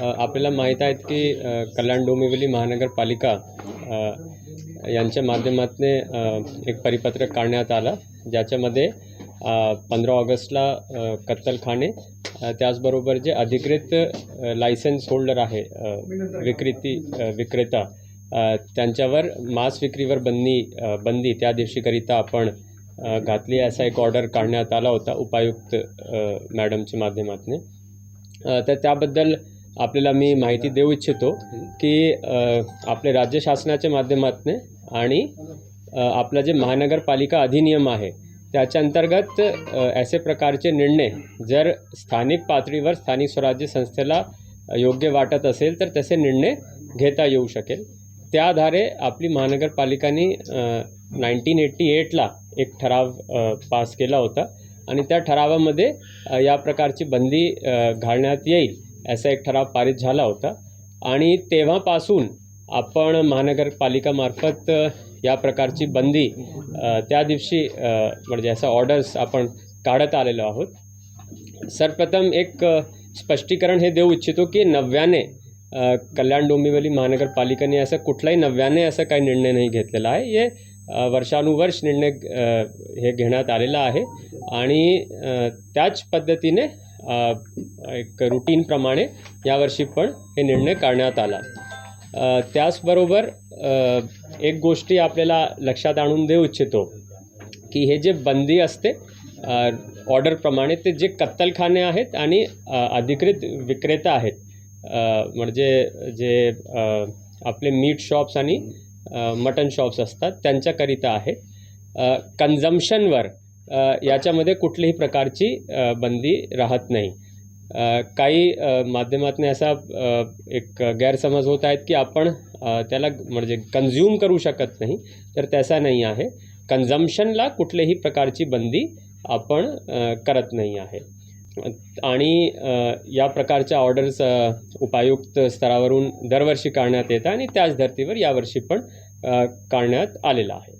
आपल्याला माहीत आहेत की कल्याण डोंबिवली महानगरपालिका यांच्या माध्यमातून एक परिपत्रक काढण्यात आलं, ज्याच्यामध्ये 15 ऑगस्टला कत्तलखाने त्याचबरोबर जे अधिकृत लायसन्स होल्डर आहे विक्रेता त्यांच्यावर मांस विक्रीवर बंदी त्या दिवशीकरिता आपण घातली, असा एक ऑर्डर काढण्यात आला होता उपायुक्त मॅडमच्या माध्यमातून। तर त्याबद्दल आपल्याला मी माहिती देऊ इच्छितो की आपले राज्य शासनाच्या माध्यमातून आणि आपला जे महानगरपालिका अधिनियम आहे त्याच्या अंतर्गत असे प्रकारचे निर्णय जर स्थानिक पातळीवर स्थानिक स्वराज्य संस्थेला योग्य वाटत असेल तर तसे निर्णय घेता येऊ शकेल। त्या आधारे आपली महानगरपालिकाने 1988ला एक ठराव पास केला होता आणि त्या ठरावामध्ये या प्रकारची बंदी घालण्यात येईल असा एक ठराव पारित झाला होता आणि तेव्हापासून आपण महानगरपालिकामार्फत या प्रकारची बंदी त्या दिवशी म्हणजे असा ऑर्डर्स आपण काढत आलेलो आहोत। सर्वप्रथम एक स्पष्टीकरण हे देऊ इच्छितो की नव्याने कल्याण डोंबिवली महानगरपालिकेने असं कुठलाही नव्याने असा काही निर्णय नाही घेतलेला आहे। हे वर्षानुवर्ष निर्णय हे घेण्यात आलेला आहे आणि त्याच पद्धतीने एक रूटीनप्रमाणे यावर्षी पण हे निर्णय काढण्यात आला। त्याचबरोबर एक गोष्टी आपल्याला लक्षात आणून देऊ इच्छितो की हे जे बंदी असते ऑर्डरप्रमाणे ते जे कत्तलखाने आहेत आणि अधिकृत विक्रेता आहेत म्हणजे जे आपले मीट शॉप्स आणि मटन शॉप्स असतात त्यांच्याकरिता आहे। कन्झम्पशनवर याच्यामध्ये कुठल्याही प्रकारची बंदी राहत नाही। काही माध्यमातून असा एक गैरसमज होत आहेत की आपण त्याला म्हणजे कन्झ्युम करू शकत नाही, तर तसा नाही आहे। कन्झम्पशनला कुठल्याही प्रकारची बंदी आपण करत नाही आहे आणि या प्रकारच्या ऑर्डर्स उपायुक्त स्तरावरून दरवर्षी काढण्यात येतात आणि त्याच धर्तीवर यावर्षी पण काढण्यात आलेला आहे।